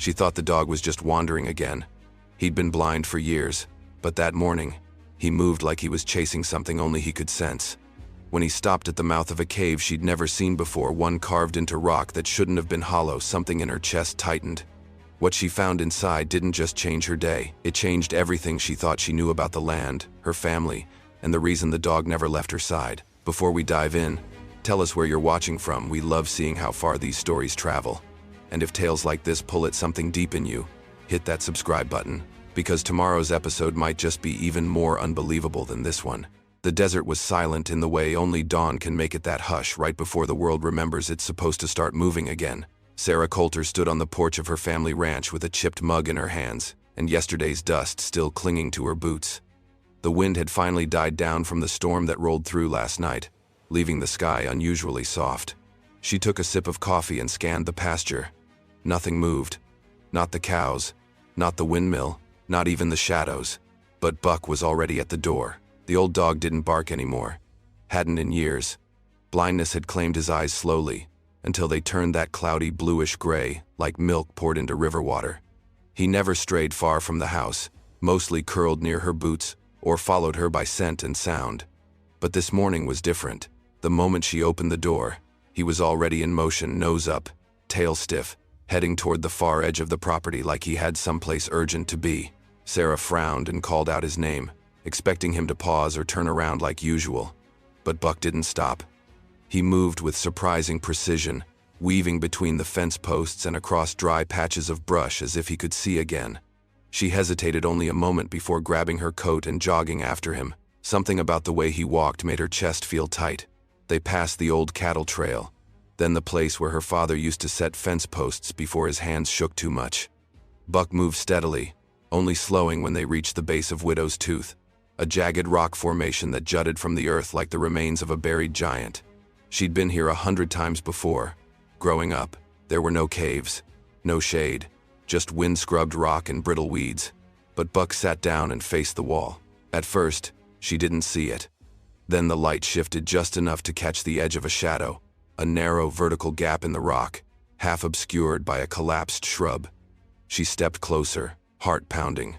She thought the dog was just wandering again. He'd been blind for years, but that morning, he moved like he was chasing something only he could sense. When he stopped at the mouth of a cave she'd never seen before, one carved into rock that shouldn't have been hollow, something in her chest tightened. What she found inside didn't just change her day, it changed everything she thought she knew about the land, her family, and the reason the dog never left her side. Before we dive in, tell us where you're watching from. We love seeing how far these stories travel. And if tales like this pull at something deep in you, hit that subscribe button, because tomorrow's episode might just be even more unbelievable than this one. The desert was silent in the way only dawn can make it, that hush right before the world remembers it's supposed to start moving again. Sarah Coulter stood on the porch of her family ranch with a chipped mug in her hands, and yesterday's dust still clinging to her boots. The wind had finally died down from the storm that rolled through last night, leaving the sky unusually soft. She took a sip of coffee and scanned the pasture. Nothing moved. Not the cows, not the windmill, not even the shadows. But Buck was already at the door. The old dog didn't bark anymore. Hadn't in years. Blindness had claimed his eyes slowly, until they turned that cloudy bluish gray, like milk poured into river water. He never strayed far from the house, mostly curled near her boots, or followed her by scent and sound. But this morning was different. The moment she opened the door, he was already in motion, nose up, tail stiff, heading toward the far edge of the property like he had someplace urgent to be. Sarah frowned and called out his name, expecting him to pause or turn around like usual. But Buck didn't stop. He moved with surprising precision, weaving between the fence posts and across dry patches of brush as if he could see again. She hesitated only a moment before grabbing her coat and jogging after him. Something about the way he walked made her chest feel tight. They passed the old cattle trail, then the place where her father used to set fence posts before his hands shook too much. Buck moved steadily, only slowing when they reached the base of Widow's Tooth, a jagged rock formation that jutted from the earth like the remains of a buried giant. She'd been here 100 times before. Growing up, there were no caves, no shade, just wind-scrubbed rock and brittle weeds. But Buck sat down and faced the wall. At first, she didn't see it. Then the light shifted just enough to catch the edge of a shadow, a narrow vertical gap in the rock, half obscured by a collapsed shrub. She stepped closer, heart pounding.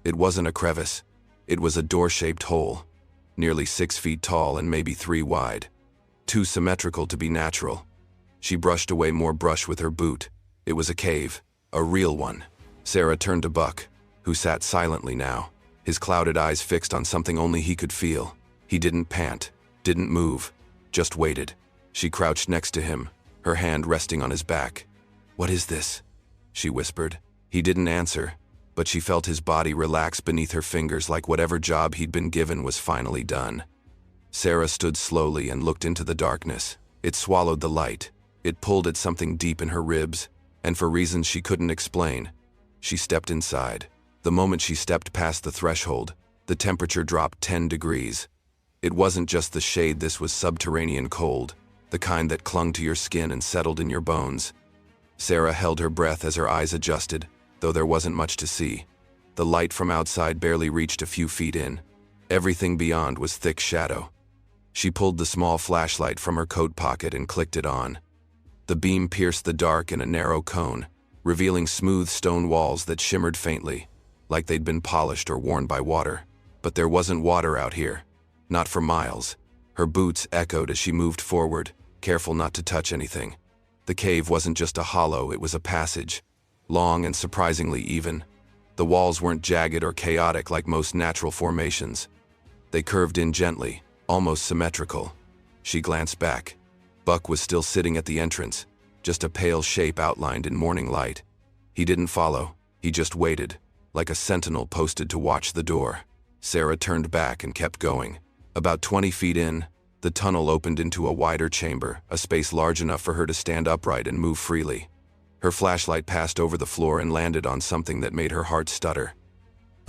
It wasn't a crevice. It was a door-shaped hole, nearly 6 feet tall and maybe 3 wide. Too symmetrical to be natural. She brushed away more brush with her boot. It was a cave, a real one. Sarah turned to Buck, who sat silently now, his clouded eyes fixed on something only he could feel. He didn't pant, didn't move, just waited. She crouched next to him, her hand resting on his back. "What is this?" she whispered. He didn't answer, but she felt his body relax beneath her fingers like whatever job he'd been given was finally done. Sarah stood slowly and looked into the darkness. It swallowed the light. It pulled at something deep in her ribs, and for reasons she couldn't explain, she stepped inside. The moment she stepped past the threshold, the temperature dropped 10 degrees. It wasn't just the shade, this was subterranean cold, the kind that clung to your skin and settled in your bones. Sarah held her breath as her eyes adjusted, though there wasn't much to see. The light from outside barely reached a few feet in. Everything beyond was thick shadow. She pulled the small flashlight from her coat pocket and clicked it on. The beam pierced the dark in a narrow cone, revealing smooth stone walls that shimmered faintly, like they'd been polished or worn by water. But there wasn't water out here. Not for miles. Her boots echoed as she moved forward, careful not to touch anything. The cave wasn't just a hollow, it was a passage, long and surprisingly even. The walls weren't jagged or chaotic like most natural formations. They curved in gently, almost symmetrical. She glanced back. Buck was still sitting at the entrance, just a pale shape outlined in morning light. He didn't follow, he just waited, like a sentinel posted to watch the door. Sarah turned back and kept going. About 20 feet in, the tunnel opened into a wider chamber, a space large enough for her to stand upright and move freely. Her flashlight passed over the floor and landed on something that made her heart stutter.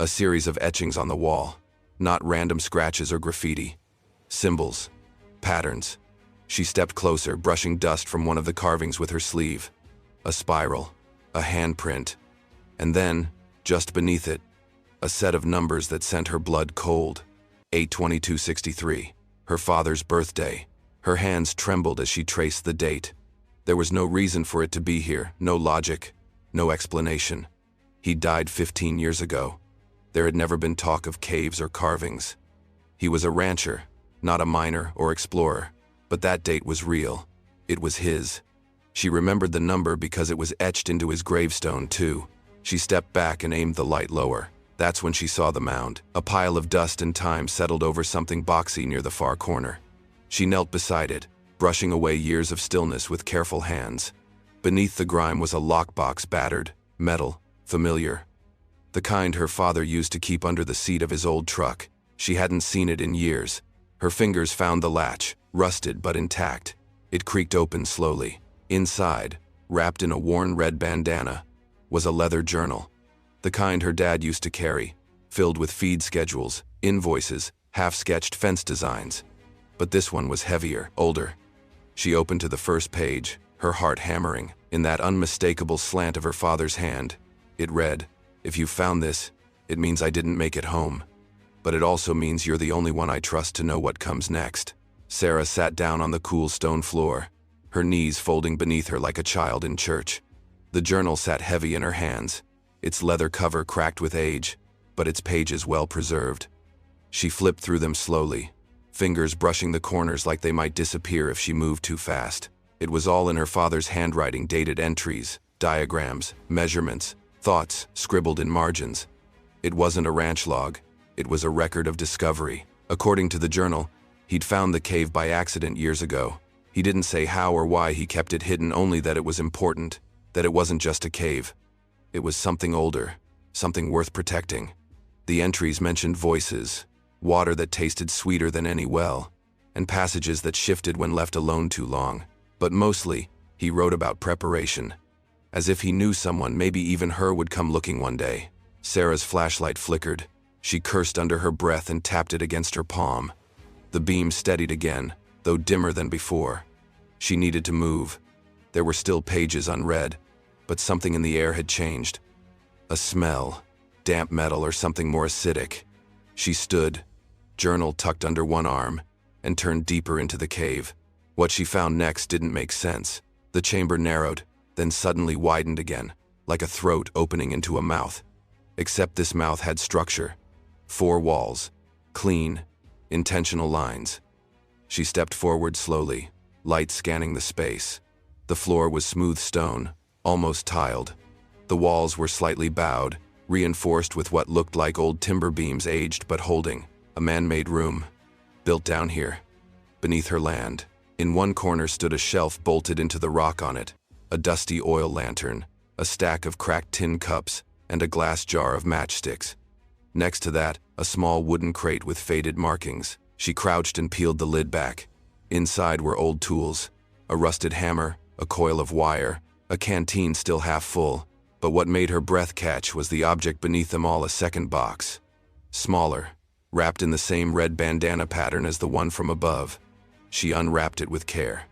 A series of etchings on the wall, not random scratches or graffiti. Symbols, patterns. She stepped closer, brushing dust from one of the carvings with her sleeve. A spiral, a handprint, and then, just beneath it, a set of numbers that sent her blood cold. 8/22/63, her father's birthday. Her hands trembled as she traced the date. There was no reason for it to be here, no logic, No explanation. He died 15 years ago. There had never been talk of caves or carvings. He was a rancher, not a miner or explorer, but that date was real. It was his. She remembered the number because it was etched into his gravestone, too. She stepped back and aimed the light lower. That's when she saw the mound. A pile of dust and time settled over something boxy near the far corner. She knelt beside it, brushing away years of stillness with careful hands. Beneath the grime was a lockbox, battered, metal, familiar. The kind her father used to keep under the seat of his old truck. She hadn't seen it in years. Her fingers found the latch, rusted but intact. It creaked open slowly. Inside, wrapped in a worn red bandana, was a leather journal. The kind her dad used to carry, filled with feed schedules, invoices, half-sketched fence designs. But this one was heavier, older. She opened to the first page, her heart hammering. In that unmistakable slant of her father's hand, it read, "If you found this, it means I didn't make it home. But it also means you're the only one I trust to know what comes next." Sarah sat down on the cool stone floor, her knees folding beneath her like a child in church. The journal sat heavy in her hands, its leather cover cracked with age, but its pages well preserved. She flipped through them slowly, fingers brushing the corners like they might disappear if she moved too fast. It was all in her father's handwriting, dated entries, diagrams, measurements, thoughts scribbled in margins. It wasn't a ranch log, it was a record of discovery. According to the journal, he'd found the cave by accident years ago. He didn't say how or why he kept it hidden, only that it was important, that it wasn't just a cave. It was something older, something worth protecting. The entries mentioned voices, water that tasted sweeter than any well, and passages that shifted when left alone too long. But mostly, he wrote about preparation, as if he knew someone, maybe even her, would come looking one day. Sarah's flashlight flickered. She cursed under her breath and tapped it against her palm. The beam steadied again, though dimmer than before. She needed to move. There were still pages unread, but something in the air had changed. A smell, damp metal or something more acidic. She stood, journal tucked under one arm, and turned deeper into the cave. What she found next didn't make sense. The chamber narrowed, then suddenly widened again, like a throat opening into a mouth. Except this mouth had structure. 4 walls, clean, intentional lines. She stepped forward slowly, light scanning the space. The floor was smooth stone, almost tiled. The walls were slightly bowed, reinforced with what looked like old timber beams, aged but holding. A man-made room, built down here, beneath her land. In one corner stood a shelf bolted into the rock. On it, a dusty oil lantern, a stack of cracked tin cups, and a glass jar of matchsticks. Next to that, a small wooden crate with faded markings. She crouched and peeled the lid back. Inside were old tools, a rusted hammer, a coil of wire, a canteen still half full. But what made her breath catch was the object beneath them all, a second box. Smaller, wrapped in the same red bandana pattern as the one from above. She unwrapped it with care.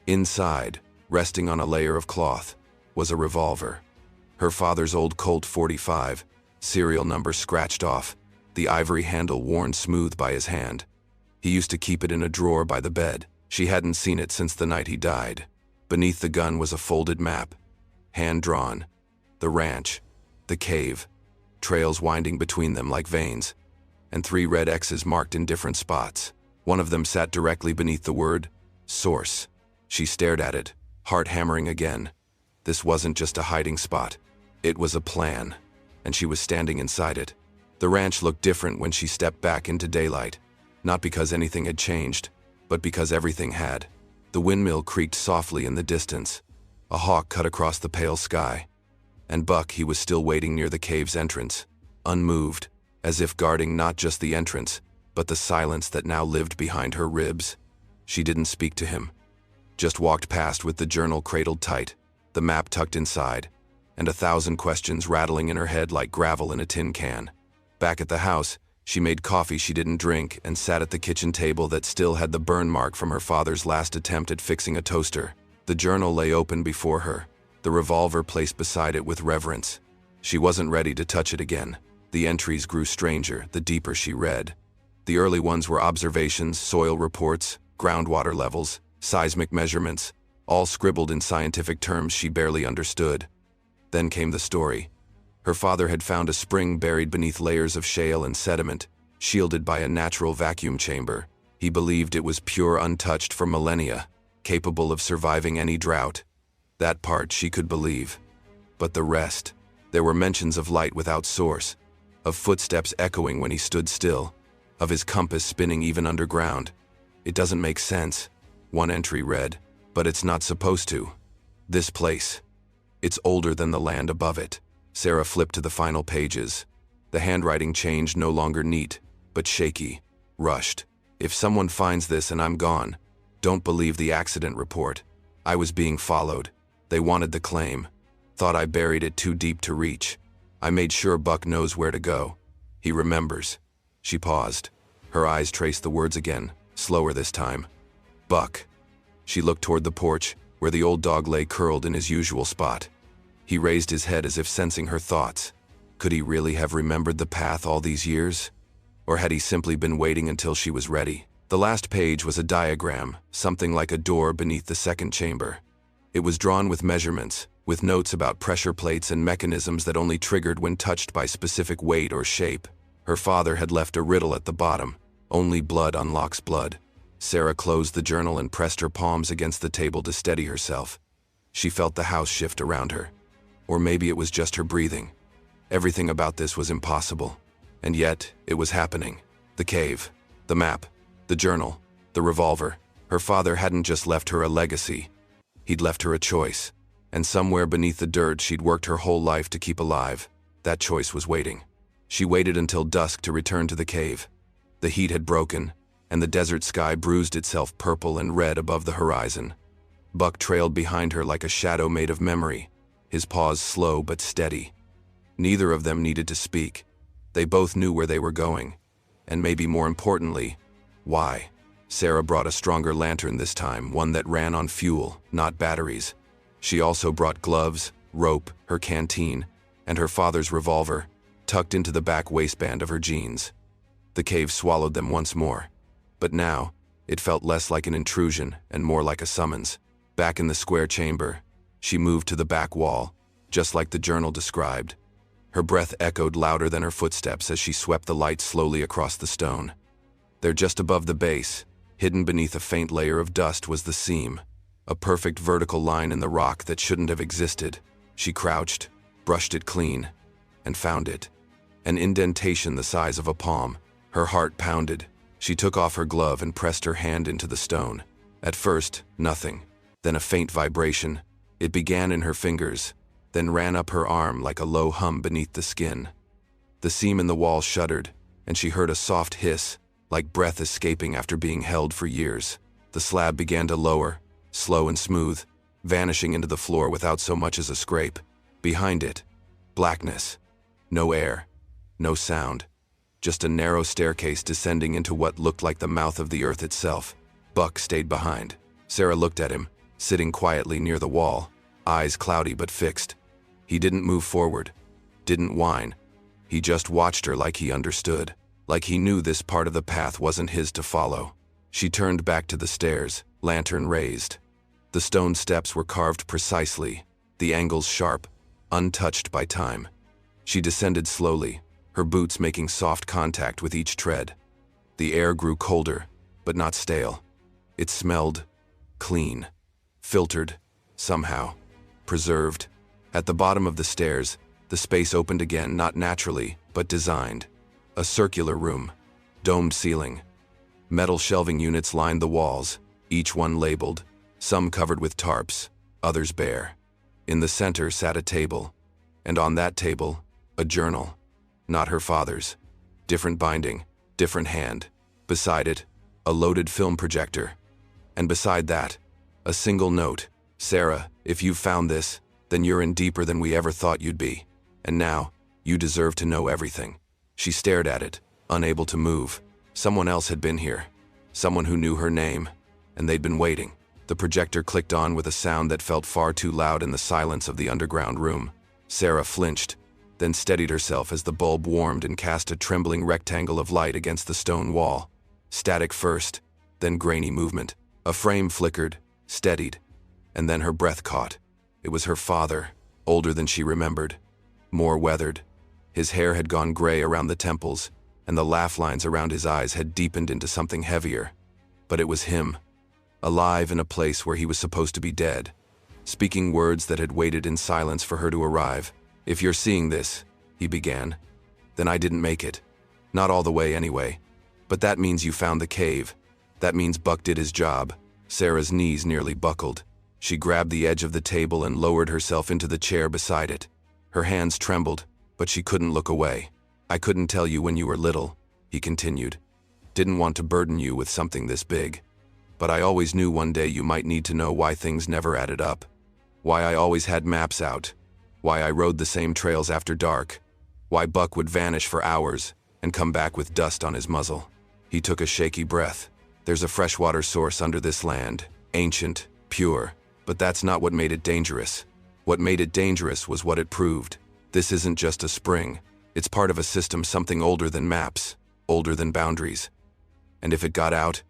Inside, resting on a layer of cloth, was a revolver. Her father's old Colt .45, serial number scratched off, the ivory handle worn smooth by his hand. He used to keep it in a drawer by the bed. She hadn't seen it since the night he died. Beneath the gun was a folded map, hand-drawn. The ranch, the cave, trails winding between them like veins, and 3 red X's marked in different spots. One of them sat directly beneath the word, source. She stared at it, heart hammering again. This wasn't just a hiding spot. It was a plan, and she was standing inside it. The ranch looked different when she stepped back into daylight, not because anything had changed, but because everything had. The windmill creaked softly in the distance. A hawk cut across the pale sky. And Buck, he was still waiting near the cave's entrance, unmoved, as if guarding not just the entrance, but the silence that now lived behind her ribs. She didn't speak to him, just walked past with the journal cradled tight, the map tucked inside, and 1,000 questions rattling in her head like gravel in a tin can. Back at the house, she made coffee she didn't drink and sat at the kitchen table that still had the burn mark from her father's last attempt at fixing a toaster. The journal lay open before her, the revolver placed beside it with reverence. She wasn't ready to touch it again. The entries grew stranger the deeper she read. The early ones were observations, soil reports, groundwater levels, seismic measurements, all scribbled in scientific terms she barely understood. Then came the story. Her father had found a spring buried beneath layers of shale and sediment, shielded by a natural vacuum chamber. He believed it was pure, untouched for millennia, capable of surviving any drought. That part she could believe. But the rest, there were mentions of light without source, of footsteps echoing when he stood still, of his compass spinning even underground. It doesn't make sense, one entry read, but it's not supposed to. This place, it's older than the land above it. Sarah flipped to the final pages. The handwriting changed, no longer neat, but shaky, rushed. If someone finds this and I'm gone, don't believe the accident report. I was being followed. They wanted the claim. Thought I buried it too deep to reach. I made sure Buck knows where to go. He remembers. She paused. Her eyes traced the words again, slower this time. Buck. She looked toward the porch, where the old dog lay curled in his usual spot. He raised his head as if sensing her thoughts. Could he really have remembered the path all these years? Or had he simply been waiting until she was ready? The last page was a diagram, something like a door beneath the second chamber. It was drawn with measurements, with notes about pressure plates and mechanisms that only triggered when touched by specific weight or shape. Her father had left a riddle at the bottom. Only blood unlocks blood. Sarah closed the journal and pressed her palms against the table to steady herself. She felt the house shift around her. Or maybe it was just her breathing. Everything about this was impossible. And yet, it was happening. The cave, the map, the journal, the revolver. Her father hadn't just left her a legacy. He'd left her a choice. And somewhere beneath the dirt she'd worked her whole life to keep alive, that choice was waiting. She waited until dusk to return to the cave. The heat had broken, and the desert sky bruised itself purple and red above the horizon. Buck trailed behind her like a shadow made of memory, his paws slow but steady. Neither of them needed to speak. They both knew where they were going, and maybe more importantly, why. Sarah brought a stronger lantern this time, one that ran on fuel, not batteries. She also brought gloves, rope, her canteen, and her father's revolver, tucked into the back waistband of her jeans. The cave swallowed them once more. But now, it felt less like an intrusion and more like a summons. Back in the square chamber, she moved to the back wall, just like the journal described. Her breath echoed louder than her footsteps as she swept the light slowly across the stone. There, just above the base, hidden beneath a faint layer of dust, was the seam, a perfect vertical line in the rock that shouldn't have existed. She crouched, brushed it clean, and found it. An indentation the size of a palm. Her heart pounded. She took off her glove and pressed her hand into the stone. At first, nothing. Then a faint vibration. It began in her fingers, then ran up her arm like a low hum beneath the skin. The seam in the wall shuddered, and she heard a soft hiss, like breath escaping after being held for years. The slab began to lower, slow and smooth, vanishing into the floor without so much as a scrape. Behind it, blackness. No air, no sound. Just a narrow staircase descending into what looked like the mouth of the earth itself. Buck stayed behind. Sarah looked at him, sitting quietly near the wall, eyes cloudy but fixed. He didn't move forward, didn't whine. He just watched her like he understood, like he knew this part of the path wasn't his to follow. She turned back to the stairs, lantern raised. The stone steps were carved precisely, the angles sharp, untouched by time. She descended slowly, her boots making soft contact with each tread. The air grew colder, but not stale. It smelled clean, filtered, somehow, preserved. At the bottom of the stairs, the space opened again, not naturally, but designed. A circular room, domed ceiling. Metal shelving units lined the walls, each one labeled, some covered with tarps, others bare. In the center sat a table, and on that table, a journal. Not her father's. Different binding, different hand. Beside it, a loaded film projector. And beside that, a single note. Sarah, if you've found this, then you're in deeper than we ever thought you'd be. And now, you deserve to know everything. She stared at it, unable to move. Someone else had been here. Someone who knew her name. And they'd been waiting. The projector clicked on with a sound that felt far too loud in the silence of the underground room. Sarah flinched, then steadied herself as the bulb warmed and cast a trembling rectangle of light against the stone wall. Static first, then grainy movement. A frame flickered, steadied, and then her breath caught. It was her father, older than she remembered, more weathered. His hair had gone gray around the temples, and the laugh lines around his eyes had deepened into something heavier. But it was him, alive in a place where he was supposed to be dead, speaking words that had waited in silence for her to arrive. "If you're seeing this," he began, "then I didn't make it. Not all the way anyway. But that means you found the cave. That means Buck did his job." Sarah's knees nearly buckled. She grabbed the edge of the table and lowered herself into the chair beside it. Her hands trembled, but she couldn't look away. "I couldn't tell you when you were little," he continued. "Didn't want to burden you with something this big. But I always knew one day you might need to know why things never added up. Why I always had maps out. Why I rode the same trails after dark. Why Buck would vanish for hours and come back with dust on his muzzle." He took a shaky breath. "There's a freshwater source under this land, ancient, pure, but that's not what made it dangerous. What made it dangerous was what it proved. This isn't just a spring. It's part of a system something older than maps, older than boundaries. And if it got out,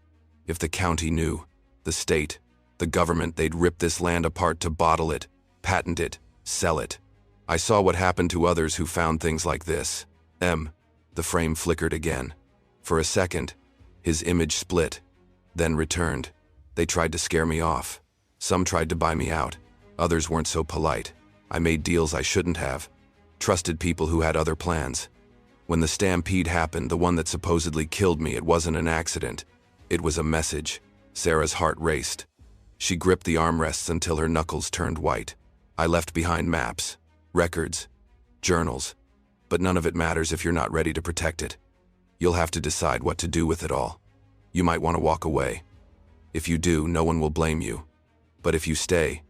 if the county knew, the state, the government, they'd rip this land apart to bottle it, patent it, sell it. I saw what happened to others who found things like this." The frame flickered again. For a second, his image split, then returned. "They tried to scare me off. Some tried to buy me out. Others weren't so polite. I made deals I shouldn't have. Trusted people who had other plans. When the stampede happened, the one that supposedly killed me, it wasn't an accident. It was a message." Sarah's heart raced. She gripped the armrests until her knuckles turned white. "I left behind maps, records, journals, but none of it matters if you're not ready to protect it. You'll have to decide what to do with it all. You might want to walk away. If you do, no one will blame you. But if you stay,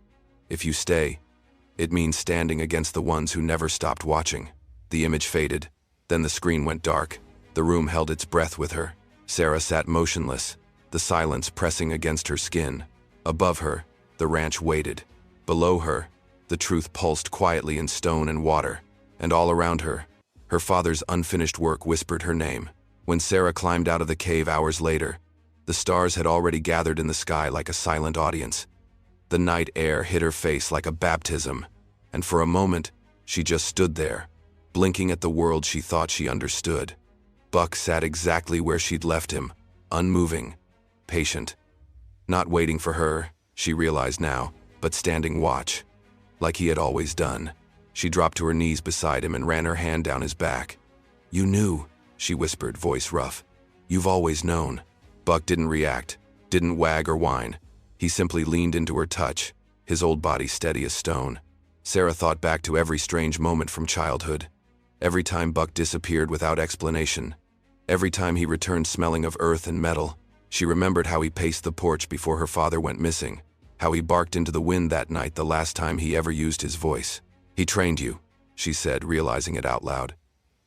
it means standing against the ones who never stopped watching." The image faded. Then the screen went dark. The room held its breath with her. Sarah sat motionless, the silence pressing against her skin. Above her, the ranch waited. Below her, the truth pulsed quietly in stone and water. And all around her, her father's unfinished work whispered her name. When Sarah climbed out of the cave hours later, the stars had already gathered in the sky like a silent audience. The night air hit her face like a baptism, and for a moment, she just stood there, blinking at the world she thought she understood. Buck sat exactly where she'd left him, unmoving, patient. Not waiting for her, she realized now, but standing watch, like he had always done. She dropped to her knees beside him and ran her hand down his back. "You knew," she whispered, voice rough. "You've always known." Buck didn't react, didn't wag or whine. He simply leaned into her touch, his old body steady as stone. Sarah thought back to every strange moment from childhood. Every time Buck disappeared without explanation. Every time he returned smelling of earth and metal. She remembered how he paced the porch before her father went missing. How he barked into the wind that night, the last time he ever used his voice. "He trained you," she said, realizing it out loud.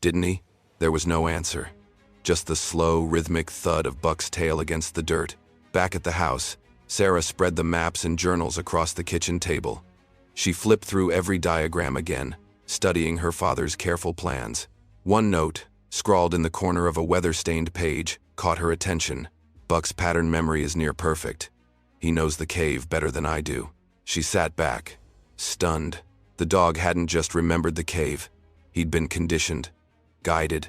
"Didn't he?" There was no answer. Just the slow, rhythmic thud of Buck's tail against the dirt. Back at the house, Sarah spread the maps and journals across the kitchen table. She flipped through every diagram again, studying her father's careful plans. One note, scrawled in the corner of a weather-stained page, caught her attention. "Buck's pattern memory is near perfect. He knows the cave better than I do." She sat back, stunned. The dog hadn't just remembered the cave. He'd been conditioned, guided.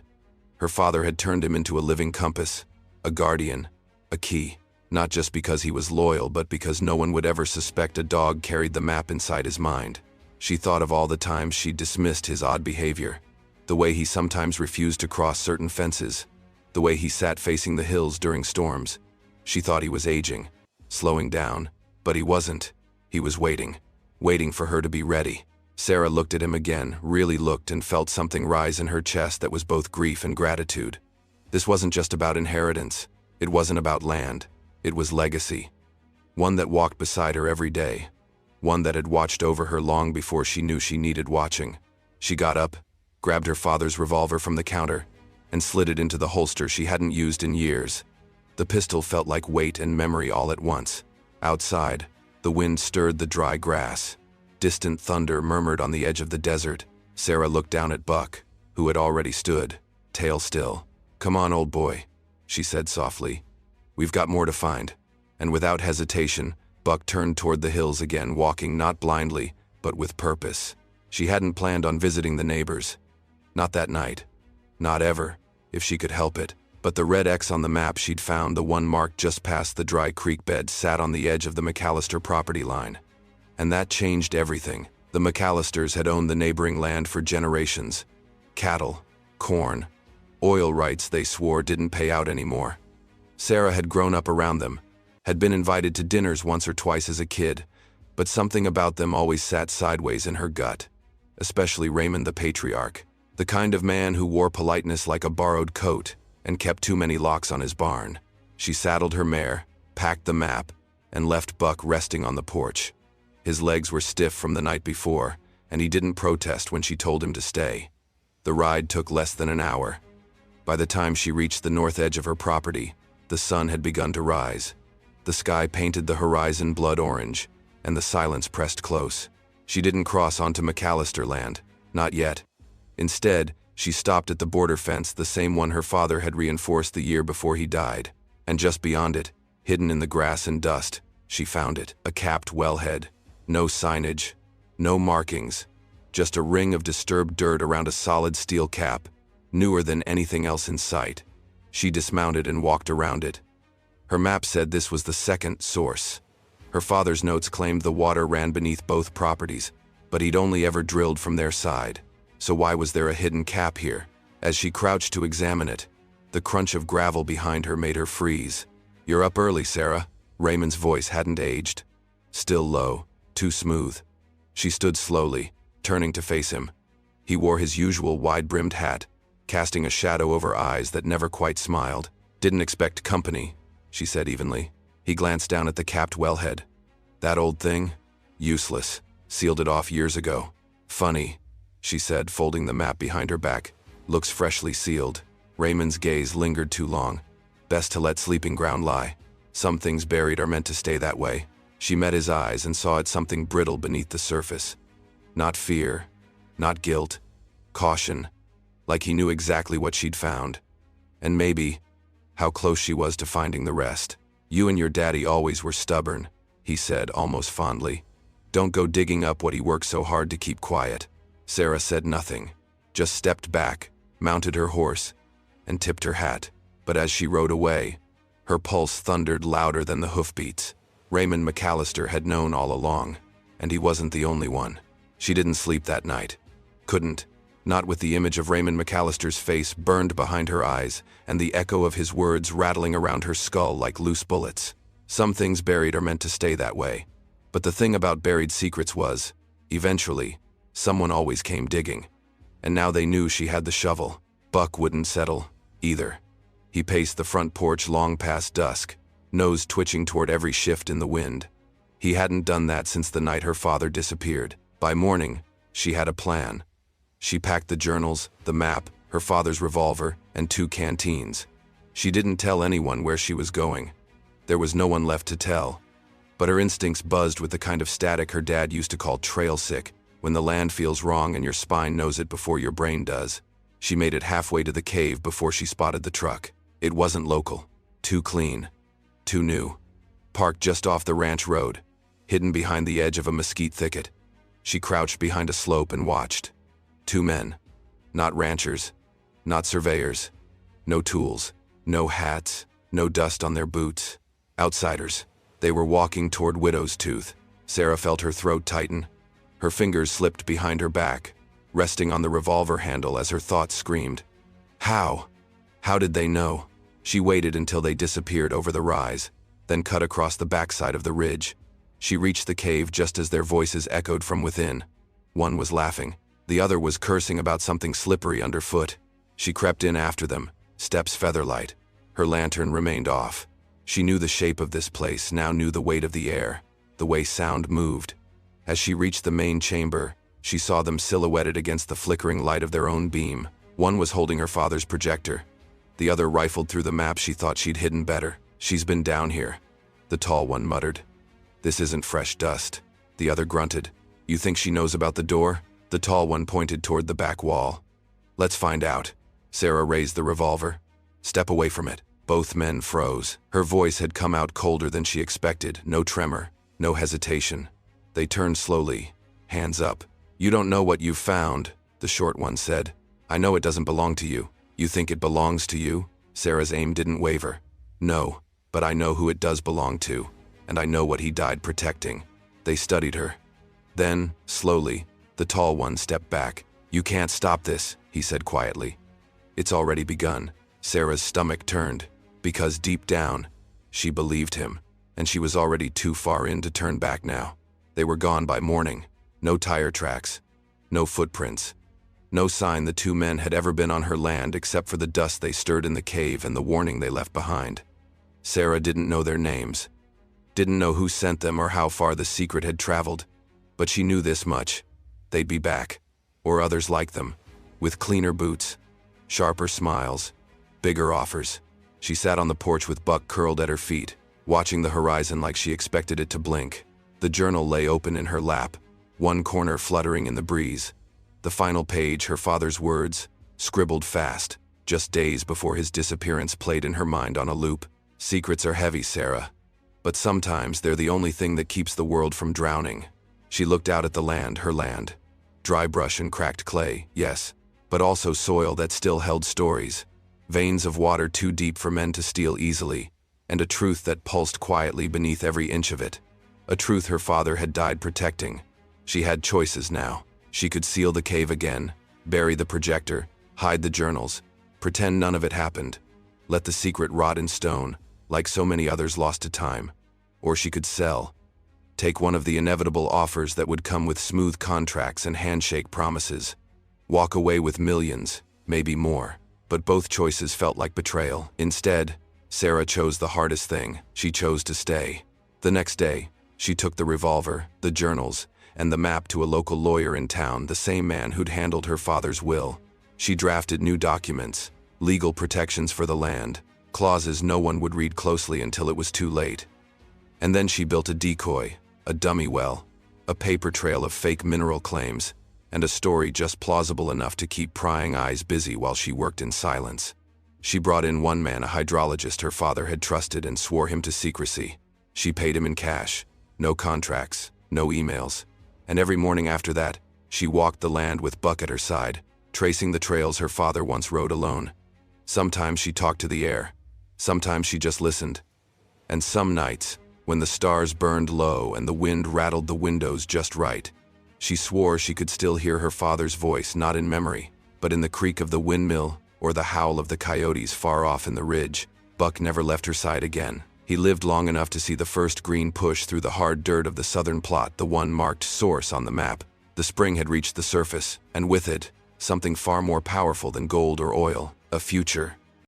Her father had turned him into a living compass, a guardian, a key. Not just because he was loyal, but because no one would ever suspect a dog carried the map inside his mind. She thought of all the times she dismissed his odd behavior. The way he sometimes refused to cross certain fences. The way he sat facing the hills during storms. She thought he was aging, slowing down, but he wasn't. He was waiting for her to be ready. Sarah looked at him again, really looked, and felt something rise in her chest that was both grief and gratitude. This wasn't just about inheritance. It wasn't about land. It was legacy. One that walked beside her every day. One that had watched over her long before she knew she needed watching. She got up, grabbed her father's revolver from the counter, and slid it into the holster she hadn't used in years. The pistol felt like weight and memory all at once. Outside, the wind stirred the dry grass. Distant thunder murmured on the edge of the desert. Sarah looked down at Buck, who had already stood, tail still. "Come on, old boy," she said softly. "We've got more to find." And without hesitation, Buck turned toward the hills again, walking not blindly, but with purpose. She hadn't planned on visiting the neighbors. Not that night. Not ever, if she could help it. But the red X on the map she'd found, the one marked just past the dry creek bed, sat on the edge of the McAllister property line. And that changed everything. The McAllisters had owned the neighboring land for generations. Cattle, corn, oil rights they swore didn't pay out anymore. Sarah had grown up around them, had been invited to dinners once or twice as a kid, but something about them always sat sideways in her gut, especially Raymond the patriarch, the kind of man who wore politeness like a borrowed coat and kept too many locks on his barn. She saddled her mare, packed the map, and left Buck resting on the porch. His legs were stiff from the night before, and he didn't protest when she told him to stay. The ride took less than an hour. By the time she reached the north edge of her property, the sun had begun to rise. The sky painted the horizon blood orange, and the silence pressed close. She didn't cross onto McAllister land, not yet. Instead, she stopped at the border fence, the same one her father had reinforced the year before he died. And just beyond it, hidden in the grass and dust, she found it, a capped wellhead. No signage, no markings, just a ring of disturbed dirt around a solid steel cap, newer than anything else in sight. She dismounted and walked around it. Her map said this was the second source. Her father's notes claimed the water ran beneath both properties, but he'd only ever drilled from their side. So why was there a hidden cap here? As she crouched to examine it, the crunch of gravel behind her made her freeze. "You're up early, Sarah." Raymond's voice hadn't aged. Still low, too smooth. She stood slowly, turning to face him. He wore his usual wide-brimmed hat, casting a shadow over eyes that never quite smiled. "Didn't expect company," she said evenly. He glanced down at the capped wellhead. "That old thing? Useless. Sealed it off years ago." "Funny," she said, folding the map behind her back. "Looks freshly sealed." Raymond's gaze lingered too long. Best to let sleeping ground lie. Some things buried are meant to stay that way. She met his eyes and saw it something brittle beneath the surface. Not fear, not guilt, caution, like he knew exactly what she'd found. And maybe, how close she was to finding the rest. "You and your daddy always were stubborn," he said, almost fondly. "Don't go digging up what he worked so hard to keep quiet." Sarah said nothing, just stepped back, mounted her horse, and tipped her hat. But as she rode away, her pulse thundered louder than the hoofbeats. Raymond McAllister had known all along, and he wasn't the only one. She didn't sleep that night. Couldn't. Not with the image of Raymond McAllister's face burned behind her eyes, and the echo of his words rattling around her skull like loose bullets. Some things buried are meant to stay that way. But the thing about buried secrets was, eventually, someone always came digging. And now they knew she had the shovel. Buck wouldn't settle, either. He paced the front porch long past dusk, nose twitching toward every shift in the wind. He hadn't done that since the night her father disappeared. By morning, she had a plan. She packed the journals, the map, her father's revolver, and 2 canteens. She didn't tell anyone where she was going. There was no one left to tell. But her instincts buzzed with the kind of static her dad used to call trail sick, when the land feels wrong and your spine knows it before your brain does. She made it halfway to the cave before she spotted the truck. It wasn't local. Too clean. Too new. Parked just off the ranch road, hidden behind the edge of a mesquite thicket. She crouched behind a slope and watched. 2 men. Not ranchers. Not surveyors. No tools. No hats. No dust on their boots. Outsiders. They were walking toward Widow's Tooth. Sarah felt her throat tighten. Her fingers slipped behind her back, resting on the revolver handle as her thoughts screamed. How? How did they know? She waited until they disappeared over the rise, then cut across the backside of the ridge. She reached the cave just as their voices echoed from within. One was laughing. The other was cursing about something slippery underfoot. She crept in after them, steps featherlight. Her lantern remained off. She knew the shape of this place, now knew the weight of the air, the way sound moved. As she reached the main chamber, she saw them silhouetted against the flickering light of their own beam. One was holding her father's projector. The other rifled through the map she thought she'd hidden better. "She's been down here," the tall one muttered. "This isn't fresh dust." The other grunted. "You think she knows about the door?" The tall one pointed toward the back wall. "Let's find out." Sarah raised the revolver. "Step away from it." Both men froze. Her voice had come out colder than she expected. No tremor, no hesitation. They turned slowly, hands up. "You don't know what you've found," the short one said. "I know it doesn't belong to you. You think it belongs to you?" Sarah's aim didn't waver. "No, but I know who it does belong to, and I know what he died protecting." They studied her. Then, slowly, the tall one stepped back. "You can't stop this," he said quietly. "It's already begun." Sarah's stomach turned, because deep down, she believed him, and she was already too far in to turn back now. They were gone by morning. No tire tracks, no footprints, no sign the two men had ever been on her land except for the dust they stirred in the cave and the warning they left behind. Sarah didn't know their names, didn't know who sent them or how far the secret had traveled, but she knew this much: they'd be back, or others like them, with cleaner boots, sharper smiles, bigger offers. She sat on the porch with Buck curled at her feet, watching the horizon like she expected it to blink. The journal lay open in her lap, one corner fluttering in the breeze. The final page, her father's words, scribbled fast, just days before his disappearance, played in her mind on a loop. "Secrets are heavy, Sarah, but sometimes they're the only thing that keeps the world from drowning." She looked out at the land, her land. Dry brush and cracked clay, yes, but also soil that still held stories. Veins of water too deep for men to steal easily, and a truth that pulsed quietly beneath every inch of it. A truth her father had died protecting. She had choices now. She could seal the cave again, bury the projector, hide the journals, pretend none of it happened, let the secret rot in stone, like so many others lost to time. Or she could sell, take one of the inevitable offers that would come with smooth contracts and handshake promises, walk away with millions, maybe more. But both choices felt like betrayal. Instead, Sarah chose the hardest thing. She chose to stay. The next day, she took the revolver, the journals, and the map to a local lawyer in town, the same man who'd handled her father's will. She drafted new documents, legal protections for the land, clauses no one would read closely until it was too late. And then she built a decoy, a dummy well, a paper trail of fake mineral claims, and a story just plausible enough to keep prying eyes busy while she worked in silence. She brought in one man, a hydrologist her father had trusted, and swore him to secrecy. She paid him in cash, no contracts, no emails. And every morning after that, she walked the land with Buck at her side, tracing the trails her father once rode alone. Sometimes she talked to the air, sometimes she just listened. And some nights, when the stars burned low and the wind rattled the windows just right, she swore she could still hear her father's voice, not in memory, but in the creak of the windmill or the howl of the coyotes far off in the ridge. Buck never left her side again. He lived long enough to see the first green push through the hard dirt of the southern plot, the one marked Source on the map. The spring had reached the surface, and with it, something far more powerful than gold or oil, a future.